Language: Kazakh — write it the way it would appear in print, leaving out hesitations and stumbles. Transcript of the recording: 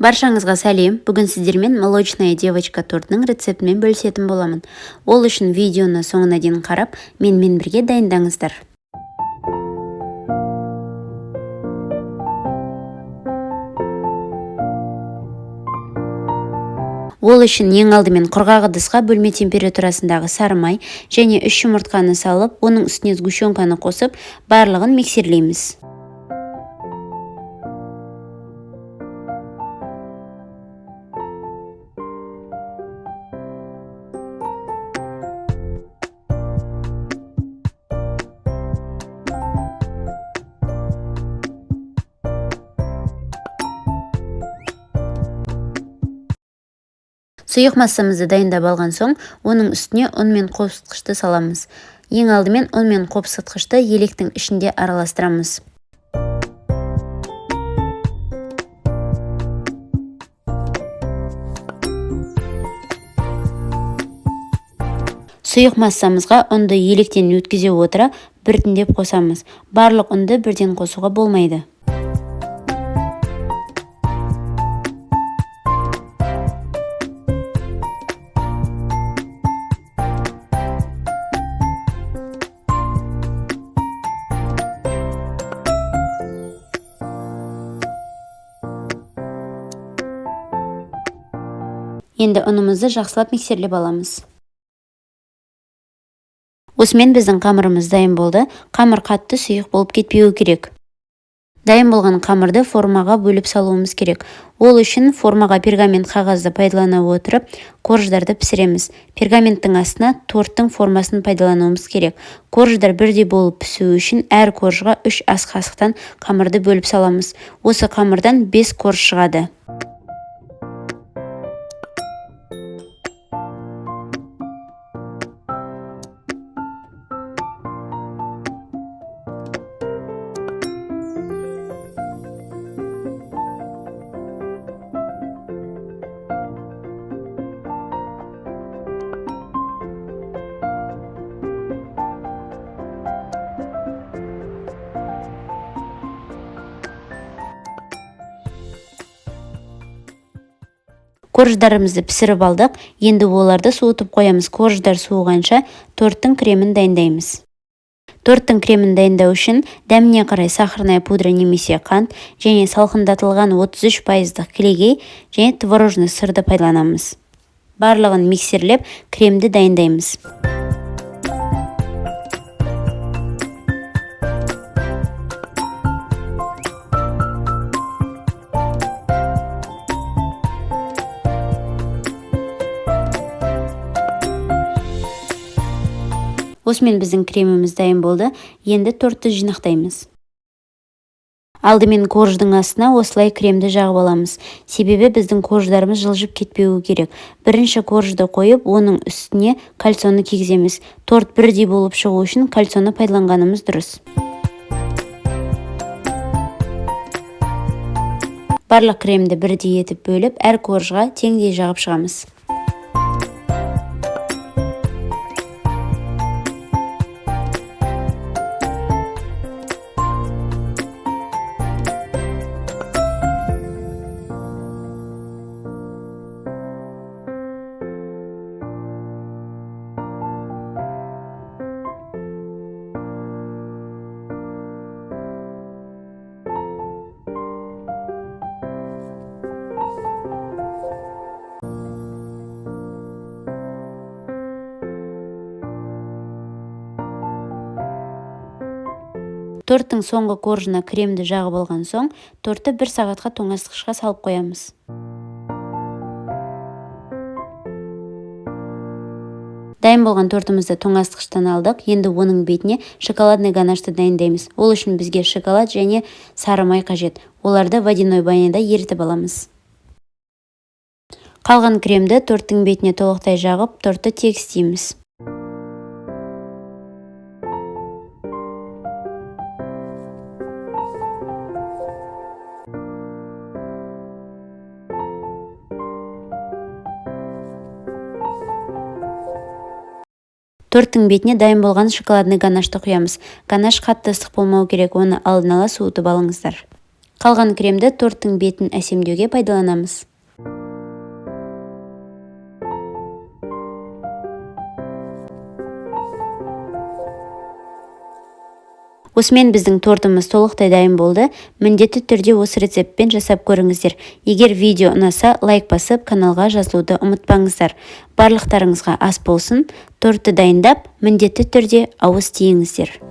Баршаңызға сәлем. Бүгін сіздермен молочная девочка тортының рецептімен бөлісетін боламын. Ол үшін видеоны соңына дейін қарап, менімен бірге дайындаңыздар. Ол үшін ең алдымен құрғақ ыдысқа бөлме температурасындағы сары май және 3 жұмыртқаны салып, оның үстіне сгущенканы қосып, барлығын миксерлейміз. Сұйық массамызды дайындап алған соң, оның үстіне ұн мен қопсытқышты саламыз. Ең алдымен ұн мен қопсытқышты електің ішінде араластырамыз. Сұйық массамызға ұнды електен өткізе отыра біртіндеп қосамыз. Барлық ұнды бірден қосуға болмайды. Енді ұнымызды жақсылап миксерлеп аламыз. Осымен біздің қамырымыз дайын болды. Қамыр қатты сұйық болып кетпеуі керек. Дайын болған қамырды формаға бөліп салуымыз керек. Ол үшін формаға пергамент қағазды пайдалана отырып, корждарды пісіреміз. Пергаменттің астына торттың формасын пайдалануымыз керек. Корждар бірдей болып пісуі үшін әр коржға 3 ас қасықтан қамырды бөліп саламыз. Осы қамырдан 5 корж шығады. Корждарымызды пісіріп алдық. Енді оларды суытып қоямыз. Корждар суығанша торттың кремін дайындаймыз. Торттың кремін дайындау үшін дәміне қарай сахарная пудра немесе қант және салқындатылған 33% кілегей және творожный сырды пайдаланамыз. Барлығын миксерлеп кремді дайындаймыз. Осымен біздің креміміз дайын болды. Енді тортты жинақтаймыз. Алдымен корждың астына осылай кремді жағып аламыз. Себебі біздің корждарымыз жылжып кетпеуі керек. Бірінші коржды қойып, оның үстіне кальцоны кигіземіз. Торт бірдей болып шығу үшін кальцоны пайдаланғанымыз дұрыс. Барлық кремді бірдей етіп бөліп, әр коржға теңдей жағып шығамыз. Торттың соңғы коржына кремді жағып алған соң, тортты 1 сағатқа тоңазытқышқа салып қоямыз. Дайын болған тортымызды тоңазытқыштан алдық. Енді оның бетіне шоколадный ганашты дайындаймыз. Ол үшін бізге шоколад және сары май қажет. Оларды водяной баняда ерітіп аламыз. Қалған кремді торттың бетіне толықтай жағып, тортты тегістейміз. Торттың бетіне дайын болған шоколадный ганашты құямыз. Ганаш қатты ыстық болмау керек, оны алдын ала суытып алыңыздар. Қалған кремді торттың бетін әсемдеуге пайдаланамыз. Осымен біздің тортымыз толықтай дайын болды. Міндетті түрде осы рецептпен жасап көріңіздер. Егер видео ұнаса, лайк басып, каналға жазылуды ұмытпаңыздар. Барлықтарыңызға ас болсын. Тортты дайындап, міндетті түрде ауыз тиіңіздер.